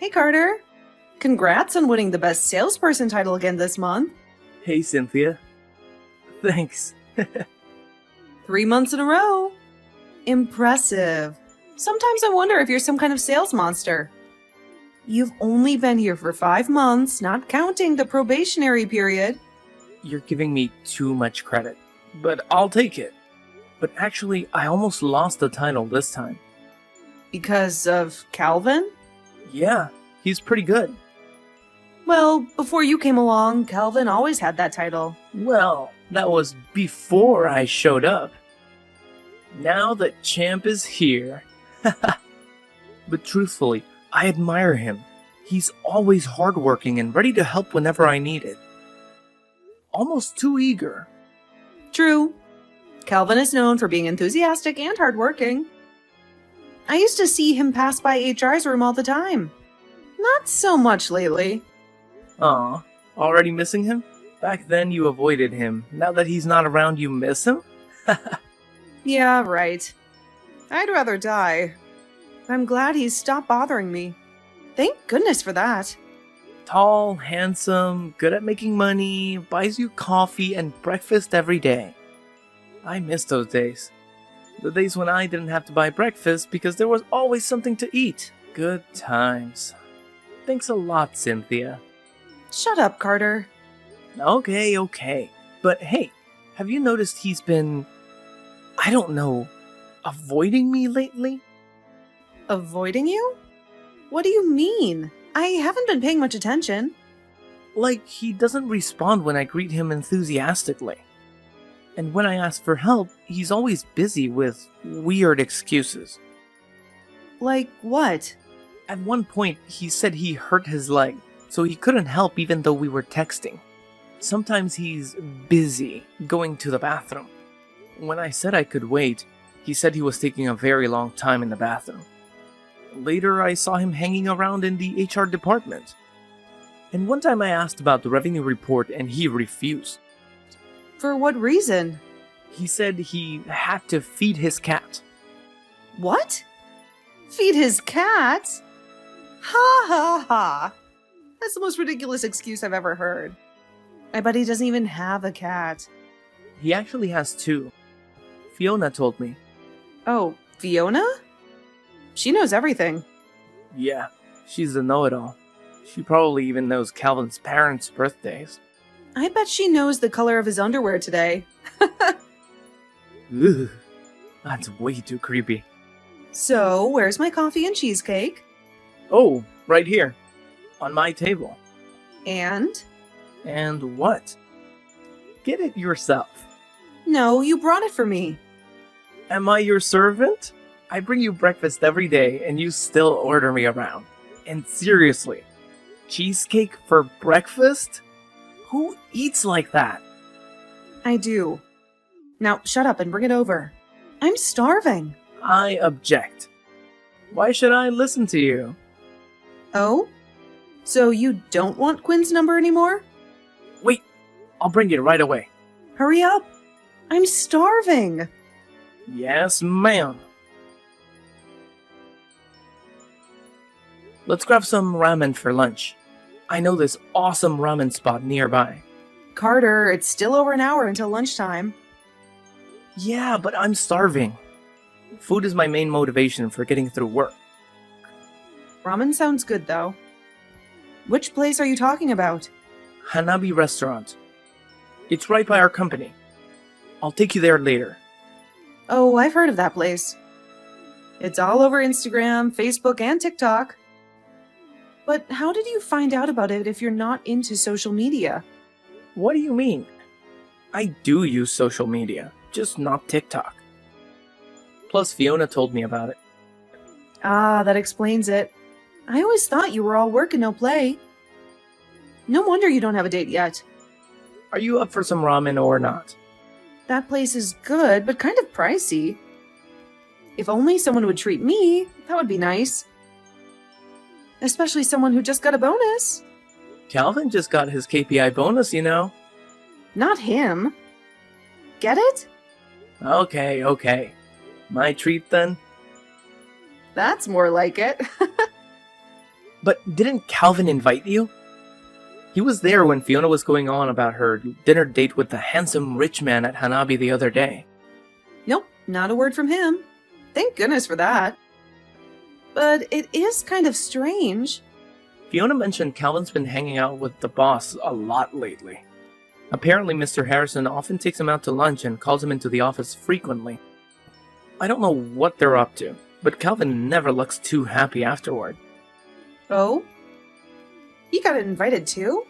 Hey Carter, congrats on winning the best salesperson title again this month. Hey, Cynthia. Thanks. 3 months in a row. Impressive. Sometimes I wonder if you're some kind of sales monster. You've only been here for 5 months, not counting the probationary period. You're giving me too much credit, but I'll take it. But actually, I almost lost the title this time. Because of Calvin? Yeah, he's pretty good. Well, before you came along, Calvin always had that title. Well, that was before I showed up. Now that Champ is here. But truthfully, I admire him. He's always hardworking and ready to help whenever I need it. Almost too eager. True. Calvin is known for being enthusiastic and hardworking. I used to see him pass by HR's room all the time. Not so much lately. Aw, already missing him? Back then you avoided him. Now that he's not around, you miss him? Yeah, right. I'd rather die. I'm glad he's stopped bothering me. Thank goodness for that. Tall, handsome, good at making money, buys you coffee and breakfast every day. I miss those days. The days when I didn't have to buy breakfast because there was always something to eat. Good times. Thanks a lot, Cynthia. Shut up, Carter. Okay. But hey, have you noticed he's been, I don't know, avoiding me lately? Avoiding you? What do you mean? I haven't been paying much attention. Like, he doesn't respond when I greet him enthusiastically. And when I ask for help, he's always busy with weird excuses. Like what? At one point, he said he hurt his leg, so he couldn't help even though we were texting. Sometimes he's busy going to the bathroom. When I said I could wait, he said he was taking a very long time in the bathroom. Later, I saw him hanging around in the HR department. And one time I asked about the revenue report and he refused. For what reason? He said he had to feed his cat. What? Feed his cat? Ha ha ha. That's the most ridiculous excuse I've ever heard. I bet he doesn't even have a cat. He actually has 2. Fiona told me. Oh, Fiona? She knows everything. Yeah, she's the know-it-all. She probably even knows Calvin's parents' birthdays. I bet she knows the color of his underwear today. Ugh, that's way too creepy. So, where's my coffee and cheesecake? Oh, right here. On my table. And? And what? Get it yourself. No, you brought it for me. Am I your servant? I bring you breakfast every day and you still order me around. And seriously, cheesecake for breakfast? Who eats like that? I do. Now, shut up and bring it over. I'm starving. I object. Why should I listen to you? Oh? So you don't want Quinn's number anymore? Wait, I'll bring it right away. Hurry up. I'm starving. Yes, ma'am. Let's grab some ramen for lunch. I know this awesome ramen spot nearby. Carter, it's still over an hour until lunchtime. Yeah, but I'm starving. Food is my main motivation for getting through work. Ramen sounds good, though. Which place are you talking about? Hanabi Restaurant. It's right by our company. I'll take you there later. Oh, I've heard of that place. It's all over Instagram, Facebook, and TikTok. But how did you find out about it if you're not into social media? What do you mean? I do use social media, just not TikTok. Plus, Fiona told me about it. Ah, that explains it. I always thought you were all work and no play. No wonder you don't have a date yet. Are you up for some ramen or not? That place is good, but kind of pricey. If only someone would treat me, that would be nice. Especially someone who just got a bonus. Calvin just got his KPI bonus, you know. Not him. Get it? Okay. My treat then? That's more like it. But didn't Calvin invite you? He was there when Fiona was going on about her dinner date with the handsome rich man at Hanabi the other day. Nope, not a word from him. Thank goodness for that. But it is kind of strange. Fiona mentioned Calvin's been hanging out with the boss a lot lately. Apparently, Mr. Harrison often takes him out to lunch and calls him into the office frequently. I don't know what they're up to, but Calvin never looks too happy afterward. Oh? He got invited too?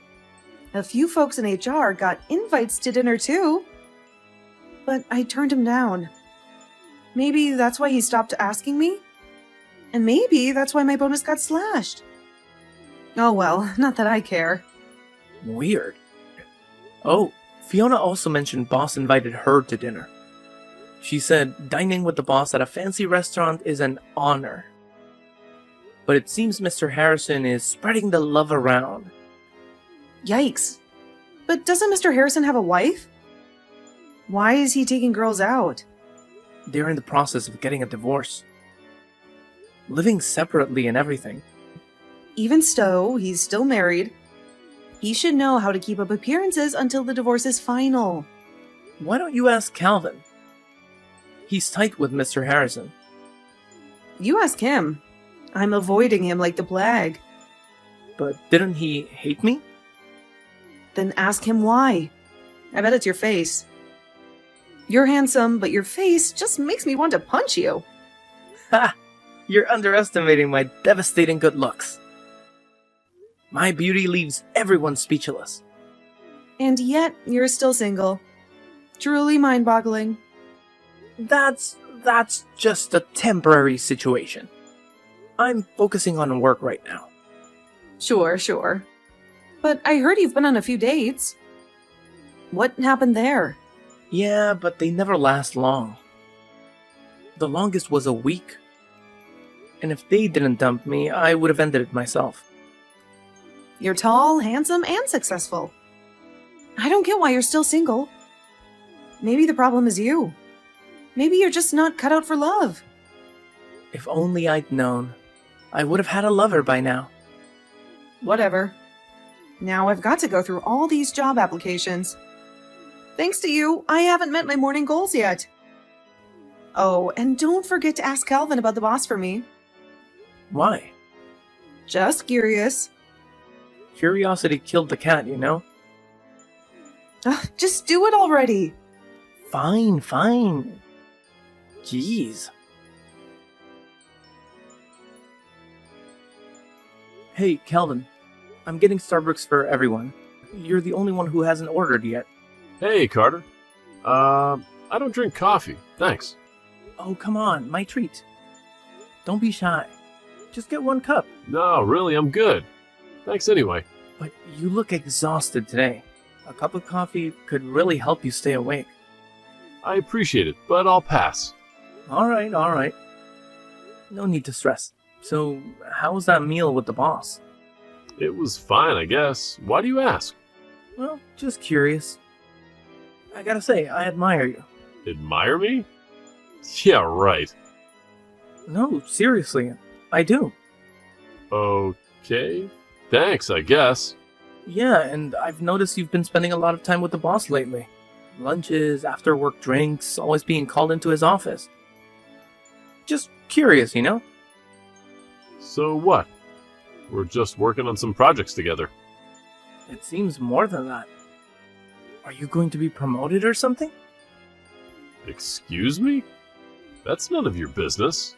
A few folks in HR got invites to dinner too. But I turned him down. Maybe that's why he stopped asking me? And maybe that's why my bonus got slashed. Oh well, not that I care. Weird. Oh, Fiona also mentioned boss invited her to dinner. She said dining with the boss at a fancy restaurant is an honor. But it seems Mr. Harrison is spreading the love around. Yikes. But doesn't Mr. Harrison have a wife? Why is he taking girls out? They're in the process of getting a divorce. Living separately and everything. Even so, he's still married. He should know how to keep up appearances until the divorce is final. Why don't you ask Calvin? He's tight with Mr. Harrison. You ask him. I'm avoiding him like the plague. But didn't he hate me? Then ask him why. I bet it's your face. You're handsome, but your face just makes me want to punch you. Ha! You're underestimating my devastating good looks. My beauty leaves everyone speechless. And yet, you're still single. Truly mind-boggling. That's just a temporary situation. I'm focusing on work right now. Sure. But I heard you've been on a few dates. What happened there? Yeah, but they never last long. The longest was a week. And if they didn't dump me, I would have ended it myself. You're tall, handsome, and successful. I don't get why you're still single. Maybe the problem is you. Maybe you're just not cut out for love. If only I'd known. I would have had a lover by now. Whatever. Now I've got to go through all these job applications. Thanks to you, I haven't met my morning goals yet. Oh, and don't forget to ask Calvin about the boss for me. Why? Just curious. Curiosity killed the cat, you know? Ugh, just do it already. Fine. Jeez. Hey, Calvin. I'm getting Starbucks for everyone. You're the only one who hasn't ordered yet. Hey, Carter. I don't drink coffee. Thanks. Oh, come on, my treat. Don't be shy. Just get one cup. No, really, I'm good. Thanks anyway. But you look exhausted today. A cup of coffee could really help you stay awake. I appreciate it, but I'll pass. All right. No need to stress. So, how was that meal with the boss? It was fine, I guess. Why do you ask? Well, just curious. I gotta say, I admire you. Admire me? Yeah, right. No, seriously, I do. Okay. Thanks, I guess. Yeah, and I've noticed you've been spending a lot of time with the boss lately. Lunches, after-work drinks, always being called into his office. Just curious, you know? So what? We're just working on some projects together. It seems more than that. Are you going to be promoted or something? Excuse me? That's none of your business.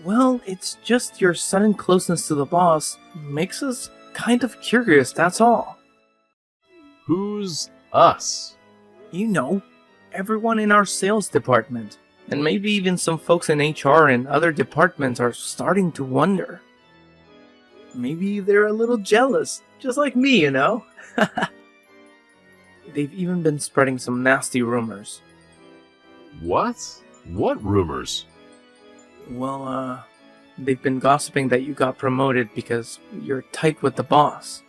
Well, it's just your sudden closeness to the boss makes us kind of curious, that's all. Who's us? You know, everyone in our sales department, and maybe even some folks in HR and other departments are starting to wonder. Maybe they're a little jealous, just like me, you know? They've even been spreading some nasty rumors. What? What rumors? Well, they've been gossiping that you got promoted because you're tight with the boss.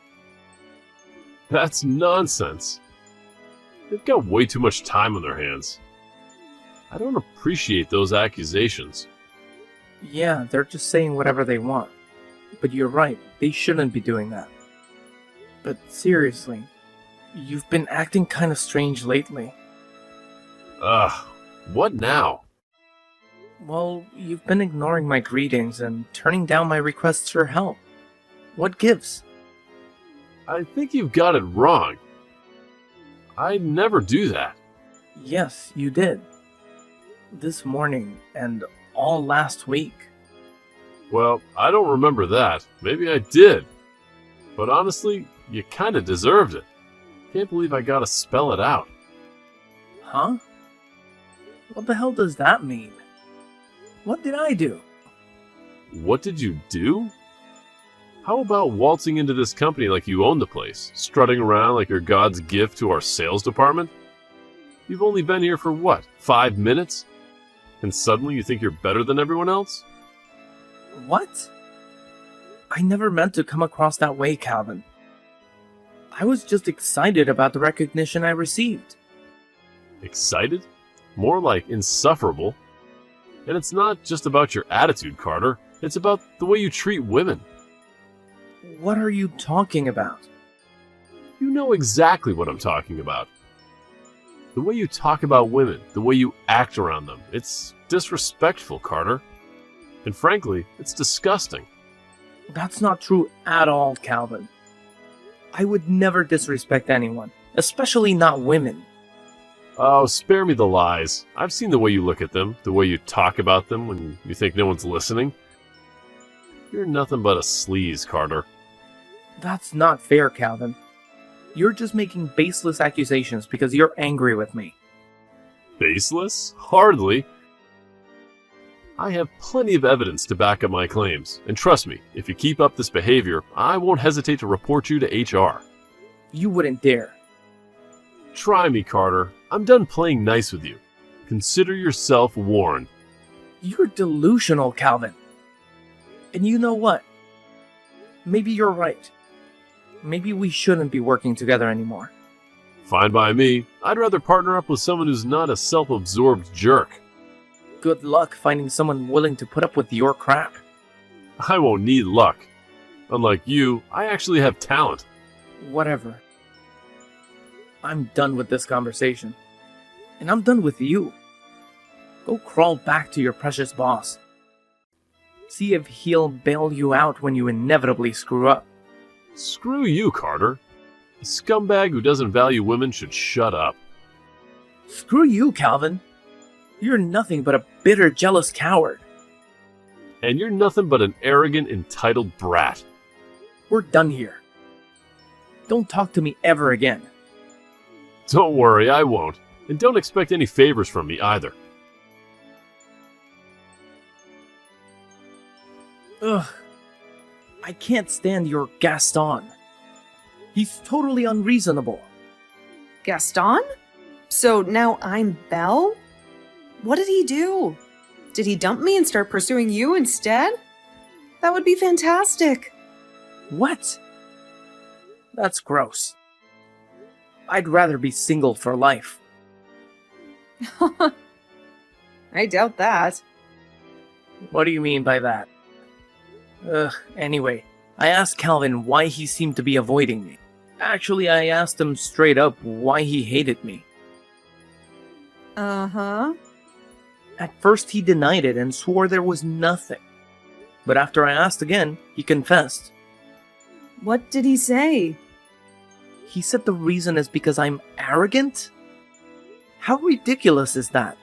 That's nonsense. They've got way too much time on their hands. I don't appreciate those accusations. Yeah, they're just saying whatever they want. But you're right, they shouldn't be doing that. But seriously, you've been acting kind of strange lately. Ugh, what now? Well, you've been ignoring my greetings and turning down my requests for help. What gives? I think you've got it wrong. I never do that. Yes, you did. This morning and all last week. Well, I don't remember that. Maybe I did. But honestly, you kinda deserved it. Can't believe I gotta spell it out. Huh? What the hell does that mean? What did I do? What did you do? How about waltzing into this company like you own the place, strutting around like you're God's gift to our sales department? You've only been here for what, 5 minutes? And suddenly you think you're better than everyone else? What? I never meant to come across that way, Calvin. I was just excited about the recognition I received. Excited? More like insufferable. And it's not just about your attitude, Carter. It's about the way you treat women. What are you talking about? You know exactly what I'm talking about. The way you talk about women, the way you act around them, it's disrespectful, Carter. And frankly, it's disgusting. That's not true at all, Calvin. I would never disrespect anyone, especially not women. Oh, spare me the lies. I've seen the way you look at them, the way you talk about them when you think no one's listening. You're nothing but a sleaze, Carter. That's not fair, Calvin. You're just making baseless accusations because you're angry with me. Baseless? Hardly. I have plenty of evidence to back up my claims, and trust me, if you keep up this behavior, I won't hesitate to report you to HR. You wouldn't dare. Try me, Carter. I'm done playing nice with you. Consider yourself warned. You're delusional, Calvin. And you know what? Maybe you're right. Maybe we shouldn't be working together anymore. Fine by me. I'd rather partner up with someone who's not a self-absorbed jerk. Good luck finding someone willing to put up with your crap. I won't need luck. Unlike you, I actually have talent. Whatever. I'm done with this conversation. And I'm done with you. Go crawl back to your precious boss. See if he'll bail you out when you inevitably screw up. Screw you, Carter. A scumbag who doesn't value women should shut up. Screw you, Calvin. You're nothing but a bitter, jealous coward. And you're nothing but an arrogant, entitled brat. We're done here. Don't talk to me ever again. Don't worry, I won't. And don't expect any favors from me either. Ugh. I can't stand your Gaston. He's totally unreasonable. Gaston? So now I'm Belle? What did he do? Did he dump me and start pursuing you instead? That would be fantastic. What? That's gross. I'd rather be single for life. I doubt that. What do you mean by that? Anyway, I asked Calvin why he seemed to be avoiding me. Actually, I asked him straight up why he hated me. Uh-huh. At first he denied it and swore there was nothing. But after I asked again, he confessed. What did he say? He said the reason is because I'm arrogant? How ridiculous is that?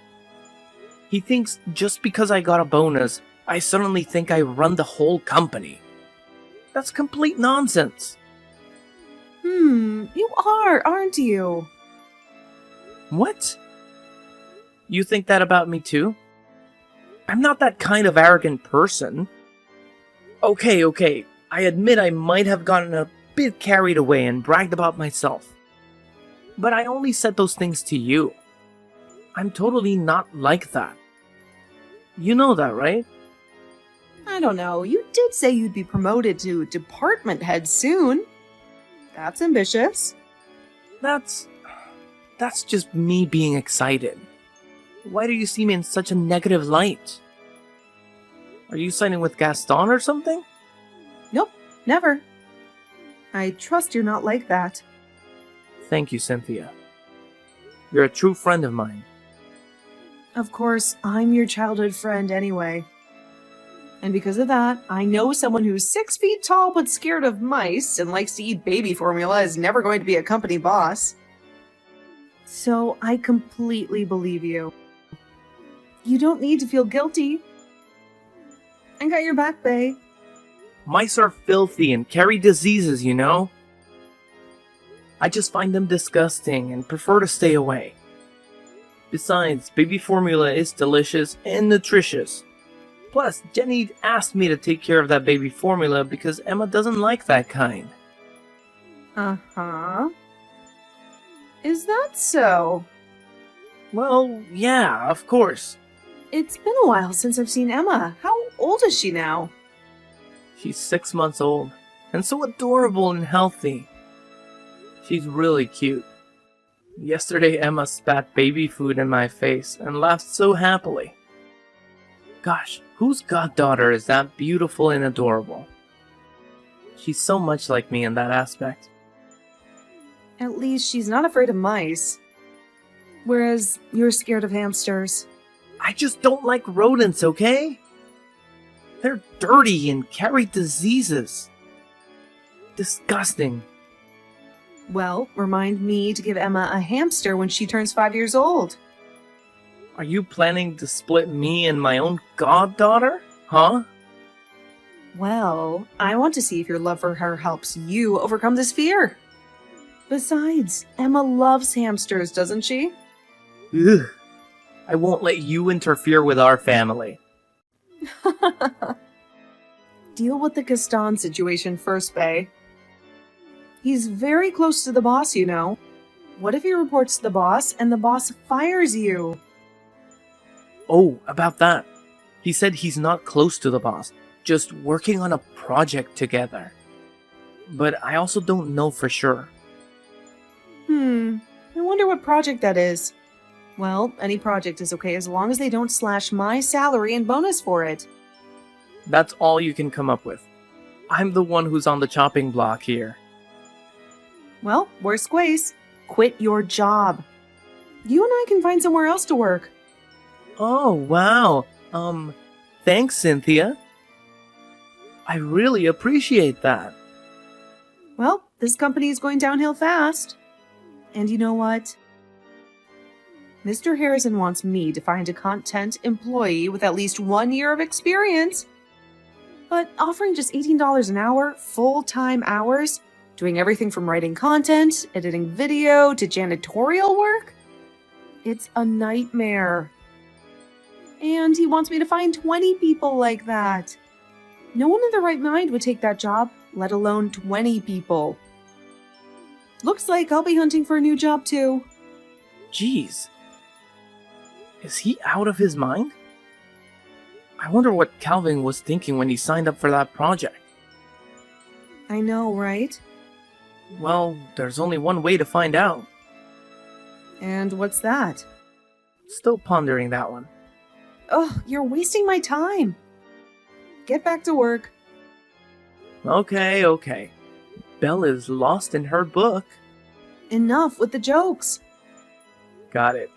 He thinks just because I got a bonus, I suddenly think I run the whole company. That's complete nonsense. You are, aren't you? What? You think that about me too? I'm not that kind of arrogant person. Okay, I admit I might have gotten a bit carried away and bragged about myself. But I only said those things to you. I'm totally not like that. You know that, right? I don't know. You did say you'd be promoted to department head soon. That's ambitious. That's just me being excited. Why do you see me in such a negative light? Are you siding with Gaston or something? Nope, never. I trust you're not like that. Thank you, Cynthia. You're a true friend of mine. Of course, I'm your childhood friend anyway. And because of that, I know someone who's 6 feet tall but scared of mice and likes to eat baby formula is never going to be a company boss. So I completely believe you. You don't need to feel guilty. I got your back, Bae. Mice are filthy and carry diseases, you know? I just find them disgusting and prefer to stay away. Besides, baby formula is delicious and nutritious. Plus, Jenny asked me to take care of that baby formula because Emma doesn't like that kind. Uh-huh. Is that so? Well, yeah, of course. It's been a while since I've seen Emma. How old is she now? She's 6 months old, and so adorable and healthy. She's really cute. Yesterday Emma spat baby food in my face and laughed so happily. Gosh, whose goddaughter is that beautiful and adorable? She's so much like me in that aspect. At least she's not afraid of mice. Whereas you're scared of hamsters. I just don't like rodents, okay? They're dirty and carry diseases. Disgusting. Well, remind me to give Emma a hamster when she turns 5 years old. Are you planning to split me and my own goddaughter? Huh? Well, I want to see if your love for her helps you overcome this fear. Besides, Emma loves hamsters, doesn't she? Ugh. I won't let you interfere with our family. Deal with the Gaston situation first, Bae. He's very close to the boss, you know. What if he reports to the boss and the boss fires you? Oh, about that. He said he's not close to the boss, just working on a project together. But I also don't know for sure. I wonder what project that is. Well, any project is okay as long as they don't slash my salary and bonus for it. That's all you can come up with. I'm the one who's on the chopping block here. Well, worst case, quit your job. You and I can find somewhere else to work. Oh, wow. Thanks, Cynthia. I really appreciate that. Well, this company is going downhill fast. And you know what? Mr. Harrison wants me to find a content employee with at least 1 year of experience. But offering just $18 an hour, full-time hours, doing everything from writing content, editing video, to janitorial work? It's a nightmare. And he wants me to find 20 people like that. No one in their right mind would take that job, let alone 20 people. Looks like I'll be hunting for a new job too. Jeez. Is he out of his mind? I wonder what Calvin was thinking when he signed up for that project. I know, right? Well, there's only one way to find out. And what's that? Still pondering that one. Ugh, you're wasting my time. Get back to work. Okay. Belle is lost in her book. Enough with the jokes. Got it.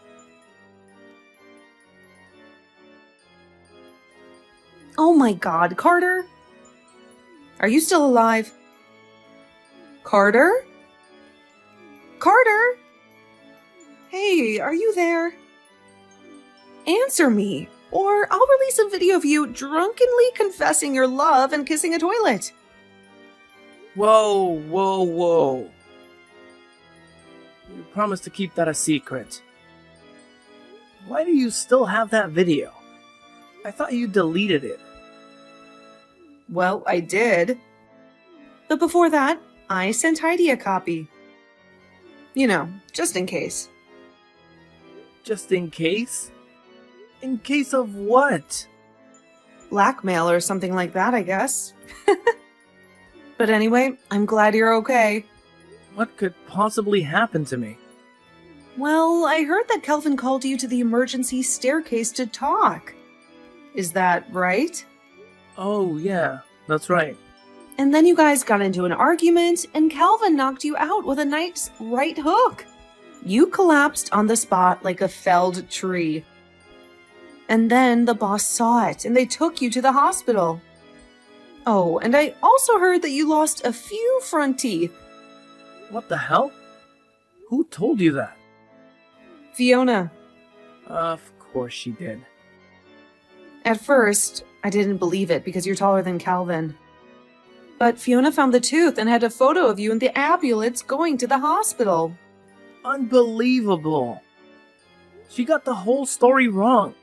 Oh my god, Carter? Are you still alive? Carter? Carter? Hey, are you there? Answer me, or I'll release a video of you drunkenly confessing your love and kissing a toilet. Whoa. You promised to keep that a secret. Why do you still have that video? I thought you deleted it. Well, I did. But before that, I sent Heidi a copy. You know, just in case. Just in case? In case of what? Blackmail or something like that, I guess. But anyway, I'm glad you're okay. What could possibly happen to me? Well, I heard that Kelvin called you to the emergency staircase to talk. Is that right? Oh, yeah, that's right. And then you guys got into an argument, and Calvin knocked you out with a nice right hook. You collapsed on the spot like a felled tree. And then the boss saw it, and they took you to the hospital. Oh, and I also heard that you lost a few front teeth. What the hell? Who told you that? Fiona. Of course she did. At first, I didn't believe it because you're taller than Calvin. But Fiona found the tooth and had a photo of you in the ambulance going to the hospital. Unbelievable. She got the whole story wrong.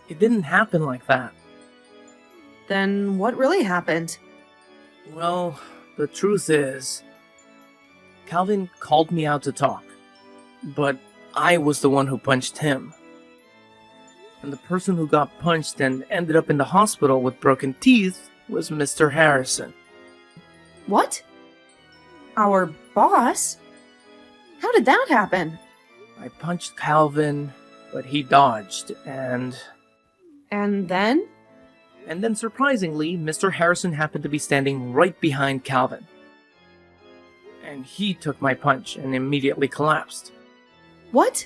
It didn't happen like that. Then what really happened? Well, the truth is, Calvin called me out to talk, but I was the one who punched him. And the person who got punched and ended up in the hospital with broken teeth was Mr. Harrison. What? Our boss? How did that happen? I punched Calvin, but he dodged, and then? And then surprisingly, Mr. Harrison happened to be standing right behind Calvin. And he took my punch and immediately collapsed. What?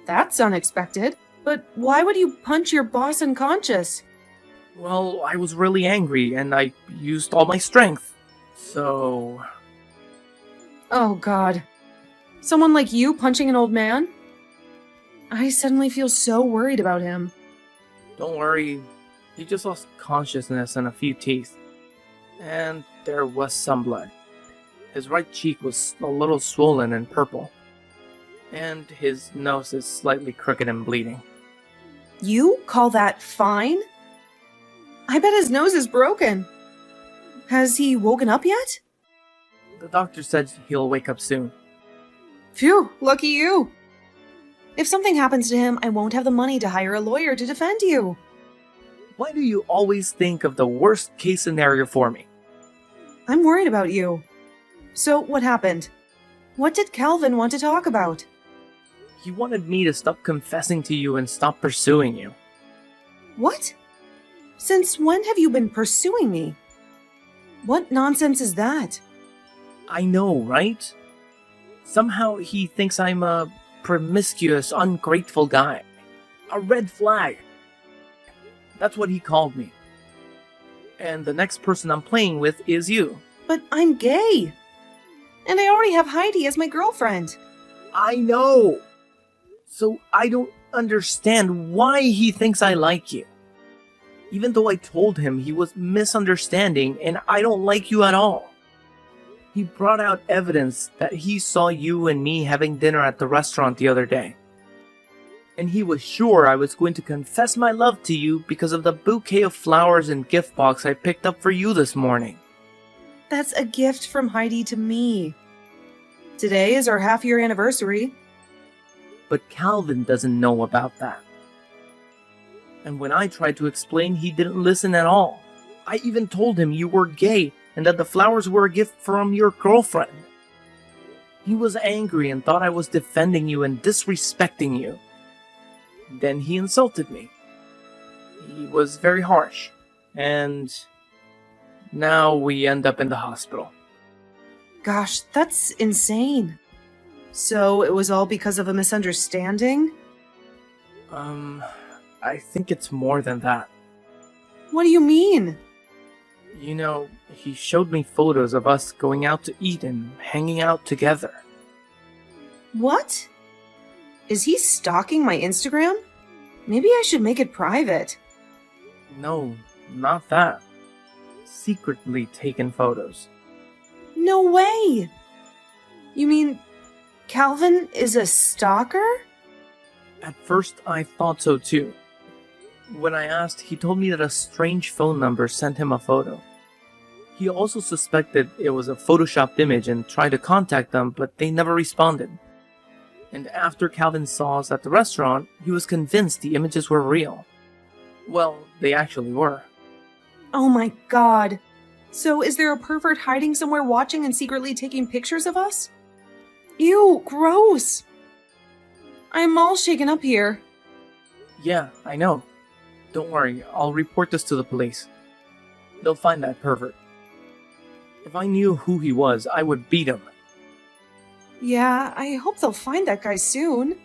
That's unexpected. But why would you punch your boss unconscious? Well, I was really angry and I used all my strength. So... Oh god. Someone like you punching an old man? I suddenly feel so worried about him. Don't worry, he just lost consciousness and a few teeth. And there was some blood. His right cheek was a little swollen and purple. And his nose is slightly crooked and bleeding. You call that fine? I bet his nose is broken. Has he woken up yet? The doctor said he'll wake up soon. Phew, lucky you. If something happens to him, I won't have the money to hire a lawyer to defend you. Why do you always think of the worst case scenario for me? I'm worried about you. So, what happened? What did Calvin want to talk about? He wanted me to stop confessing to you and stop pursuing you. What? Since when have you been pursuing me? What nonsense is that? I know, right? Somehow he thinks I'm a promiscuous, ungrateful guy. A red flag. That's what he called me. And the next person I'm playing with is you. But I'm gay. And I already have Heidi as my girlfriend. I know! So I don't understand why he thinks I like you. Even though I told him he was misunderstanding and I don't like you at all. He brought out evidence that he saw you and me having dinner at the restaurant the other day. And he was sure I was going to confess my love to you because of the bouquet of flowers and gift box I picked up for you this morning. That's a gift from Heidi to me. Today is our half-year anniversary. But Calvin doesn't know about that. And when I tried to explain, he didn't listen at all. I even told him you were gay and that the flowers were a gift from your girlfriend. He was angry and thought I was defending you and disrespecting you. Then he insulted me. He was very harsh. And now we end up in the hospital. Gosh, that's insane. So it was all because of a misunderstanding? I think it's more than that. What do you mean? You know, he showed me photos of us going out to eat and hanging out together. What? Is he stalking my Instagram? Maybe I should make it private. No, not that. Secretly taken photos. No way! You mean Calvin is a stalker? At first, I thought so too. When I asked, he told me that a strange phone number sent him a photo. He also suspected it was a photoshopped image and tried to contact them, but they never responded. And after Calvin saw us at the restaurant, he was convinced the images were real. Well, they actually were. Oh my god. So is there a pervert hiding somewhere watching and secretly taking pictures of us? Ew, gross! I'm all shaken up here. Yeah, I know. Don't worry, I'll report this to the police. They'll find that pervert. If I knew who he was, I would beat him. Yeah, I hope they'll find that guy soon.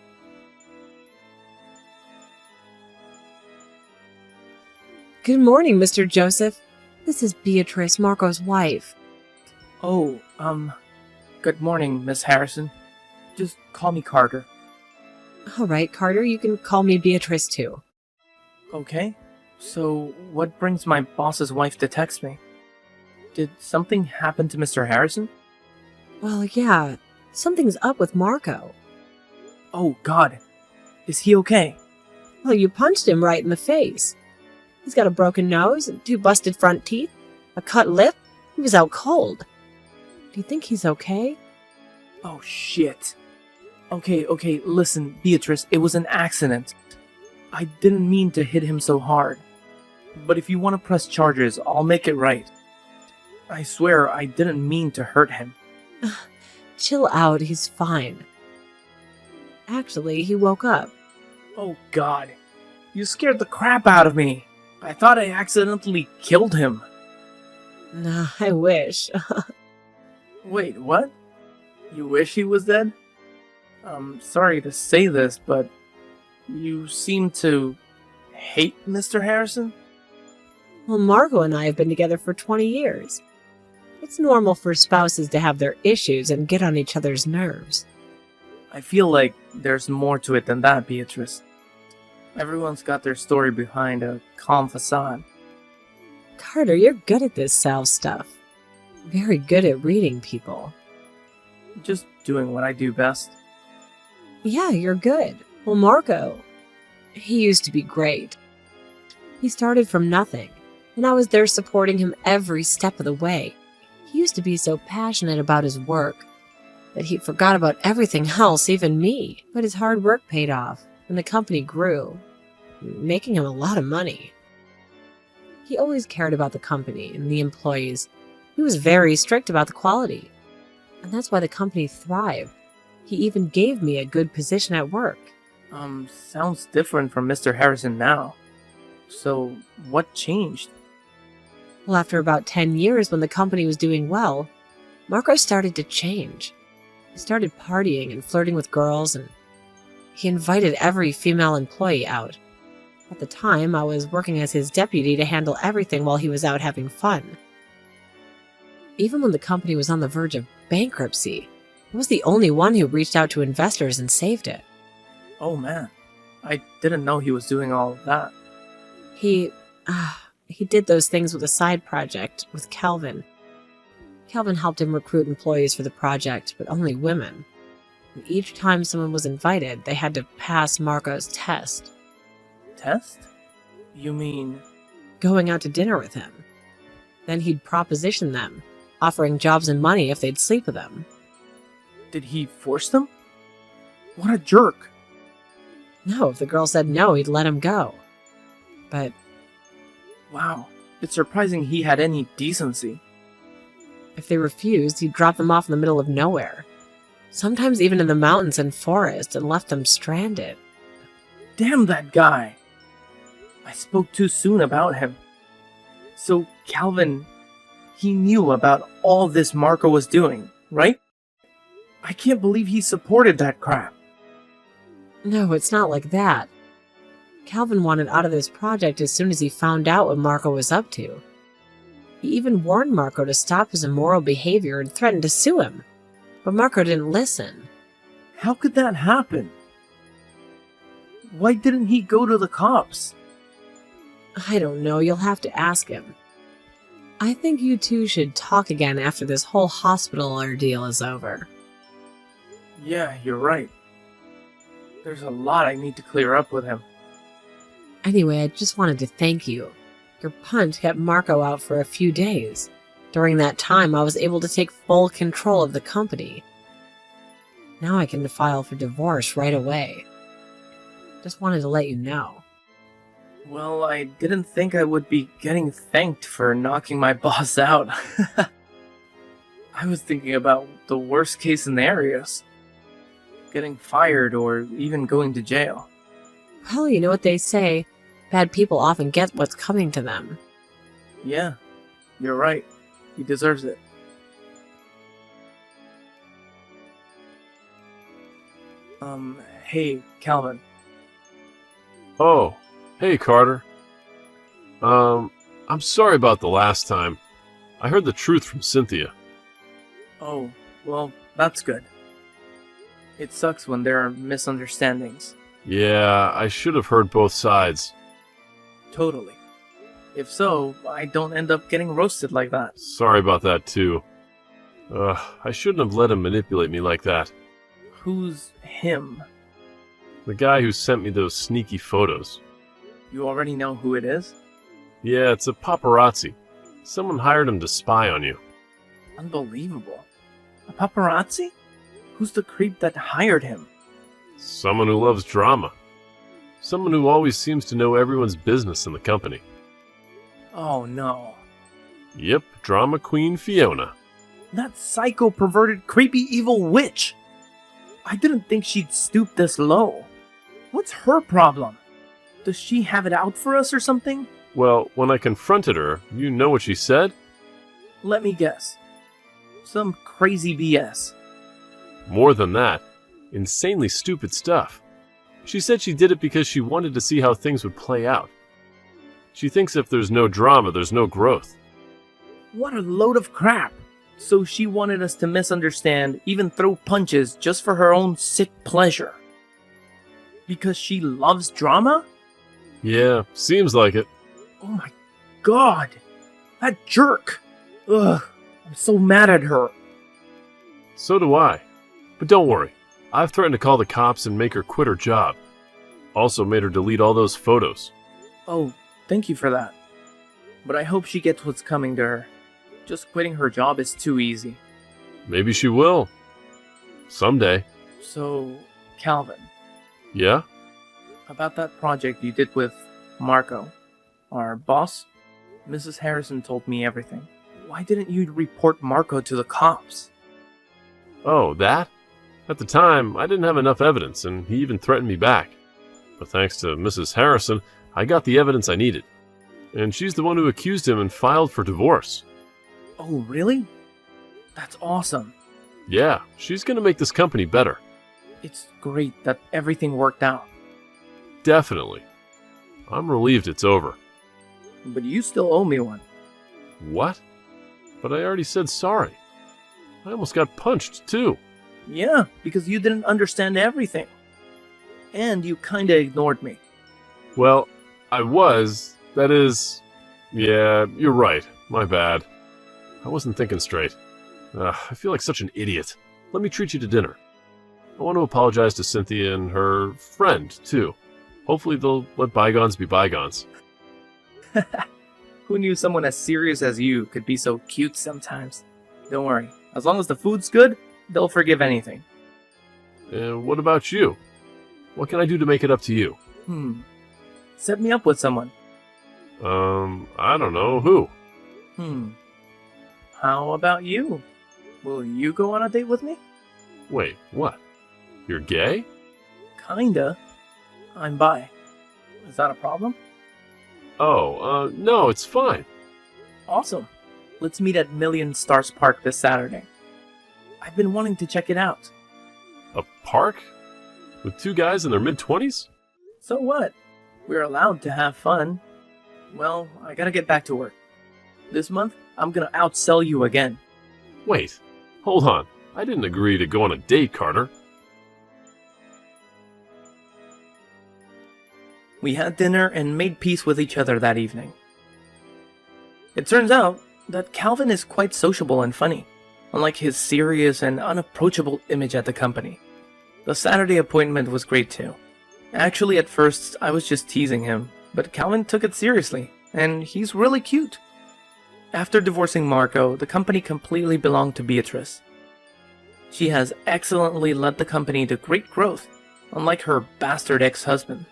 Good morning, Mr. Joseph. This is Beatrice, Marco's wife. Oh, good morning, Miss Harrison. Just call me Carter. All right, Carter, you can call me Beatrice too. Okay. So, what brings my boss's wife to text me? Did something happen to Mr. Harrison? Well, yeah, something's up with Marco. Oh, God. Is he okay? Well, you punched him right in the face. He's got a broken nose and 2 busted front teeth, a cut lip. He was out cold. Do you think he's okay? Oh, shit. Okay, listen, Beatrice, it was an accident. I didn't mean to hit him so hard. But if you want to press charges, I'll make it right. I swear I didn't mean to hurt him. Chill out, he's fine. Actually, he woke up. Oh, God. You scared the crap out of me. I thought I accidentally killed him. Nah, I wish. Wait, what? You wish he was dead? I'm sorry to say this, but you seem to hate Mr. Harrison? Well, Marco and I have been together for 20 years. It's normal for spouses to have their issues and get on each other's nerves. I feel like there's more to it than that, Beatrice. Everyone's got their story behind a calm facade. Carter, you're good at this salve stuff. Very good at reading people. Just doing what I do best. Yeah, you're good. Well, Marco, he used to be great. He started from nothing, and I was there supporting him every step of the way. He used to be so passionate about his work that he forgot about everything else, even me. But his hard work paid off, and the company grew, making him a lot of money. He always cared about the company and the employees. He was very strict about the quality, and that's why the company thrived. He even gave me a good position at work. Sounds different from Mr. Harrison now. So, what changed? Well, after about 10 years, when the company was doing well, Marco started to change. He started partying and flirting with girls, and he invited every female employee out. At the time, I was working as his deputy to handle everything while he was out having fun. Even when the company was on the verge of bankruptcy, I was the only one who reached out to investors and saved it. Oh man, I didn't know he was doing all of that. He did those things with a side project with Calvin. Calvin helped him recruit employees for the project, but only women. And each time someone was invited, they had to pass Marco's test. Test? You mean... Going out to dinner with him. Then he'd proposition them, offering jobs and money if they'd sleep with him. Did he force them? What a jerk! No, if the girl said no, he'd let him go. But Wow, it's surprising he had any decency. if they refused, he'd drop them off in the middle of nowhere. Sometimes even in the mountains and forest, and left them stranded. Damn that guy! I spoke too soon about him. So, Calvin, he knew about all this Marco was doing, right? I can't believe he supported that crap. No, it's not like that. Calvin wanted out of this project as soon as he found out what Marco was up to. He even warned Marco to stop his immoral behavior and threatened to sue him. But Marco didn't listen. How could that happen? Why didn't he go to the cops? I don't know, you'll have to ask him. I think you two should talk again after this whole hospital ordeal is over. Yeah, you're right. There's a lot I need to clear up with him. Anyway, I just wanted to thank you. Your punch kept Marco out for a few days. During that time, I was able to take full control of the company. Now I can file for divorce right away. Just wanted to let you know. Well, I didn't think I would be getting thanked for knocking my boss out. I was thinking about the worst case scenarios. Getting fired or even going to jail. Well, you know what they say. Bad people often get what's coming to them. Yeah, you're right. He deserves it. Hey, Calvin. Oh, hey, Carter. I'm sorry about the last time. I heard the truth from Cynthia. Oh, well, that's good. It sucks when there are misunderstandings. Yeah, I should have heard both sides. Totally. If so, I don't end up getting roasted like that. Sorry about that, too. I shouldn't have let him manipulate me like that. Who's him? The guy who sent me those sneaky photos. You already know who it is? Yeah, it's a paparazzi. Someone hired him to spy on you. Unbelievable. A paparazzi? Who's the creep that hired him? Someone who loves drama. Someone who always seems to know everyone's business in the company. Oh no. Yep, drama queen Fiona. That psycho perverted creepy evil witch! I didn't think she'd stoop this low. What's her problem? Does she have it out for us or something? Well, when I confronted her, you know what she said? Let me guess. Some crazy BS. More than that, insanely stupid stuff. She said she did it because she wanted to see how things would play out. She thinks if there's no drama, there's no growth. What a load of crap! So she wanted us to misunderstand, even throw punches just for her own sick pleasure. Because she loves drama? Yeah, seems like it. Oh my god! That jerk! Ugh, I'm so mad at her. So do I. But don't worry, I've threatened to call the cops and make her quit her job. Also made her delete all those photos. Oh, thank you for that. But I hope she gets what's coming to her. Just quitting her job is too easy. Maybe she will. Someday. So, Calvin, Yeah? about that project you did with Marco, our boss, Mrs. Harrison told me everything. Why didn't you report Marco to the cops? Oh, that? At the time, I didn't have enough evidence, and he even threatened me back. But thanks to Mrs. Harrison, I got the evidence I needed. And she's the one who accused him and filed for divorce. Oh, really? That's awesome. Yeah, she's gonna make this company better. It's great that everything worked out. Definitely. I'm relieved it's over. But you still owe me one. What? But I already said sorry. I almost got punched, too. Yeah, because you didn't understand everything. And you kinda ignored me. Well, I was. That is... Yeah, you're right. My bad. I wasn't thinking straight. I feel like such an idiot. Let me treat you to dinner. I want to apologize to Cynthia and her friend, too. Hopefully they'll let bygones be bygones. Who knew someone as serious as you could be so cute sometimes? Don't worry. As long as the food's good, they'll forgive anything. What about you? What can I do to make it up to you? Set me up with someone. I don't know. Who? How about you? Will you go on a date with me? Wait, what? You're gay? Kinda. I'm bi. Is that a problem? Oh, no, it's fine. Awesome. Let's meet at Million Stars Park this Saturday. I've been wanting to check it out. A park? With two guys in their mid-20s? So what? We're allowed to have fun. Well, I gotta get back to work. This month, I'm gonna outsell you again. Wait, hold on. I didn't agree to go on a date, Carter. We had dinner and made peace with each other that evening. It turns out that Calvin is quite sociable and funny, unlike his serious and unapproachable image at the company. The Saturday appointment was great too. Actually, at first, I was just teasing him, but Calvin took it seriously, and he's really cute. After divorcing Marco, the company completely belonged to Beatrice. She has excellently led the company to great growth, unlike her bastard ex-husband.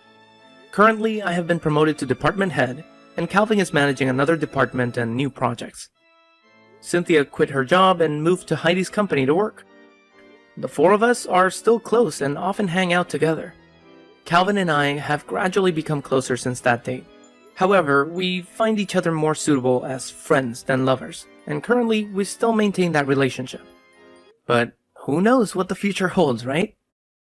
Currently, I have been promoted to department head, and Calvin is managing another department and new projects. Cynthia quit her job and moved to Heidi's company to work. The four of us are still close and often hang out together. Calvin and I have gradually become closer since that date. However, we find each other more suitable as friends than lovers, and currently we still maintain that relationship. But who knows what the future holds, right?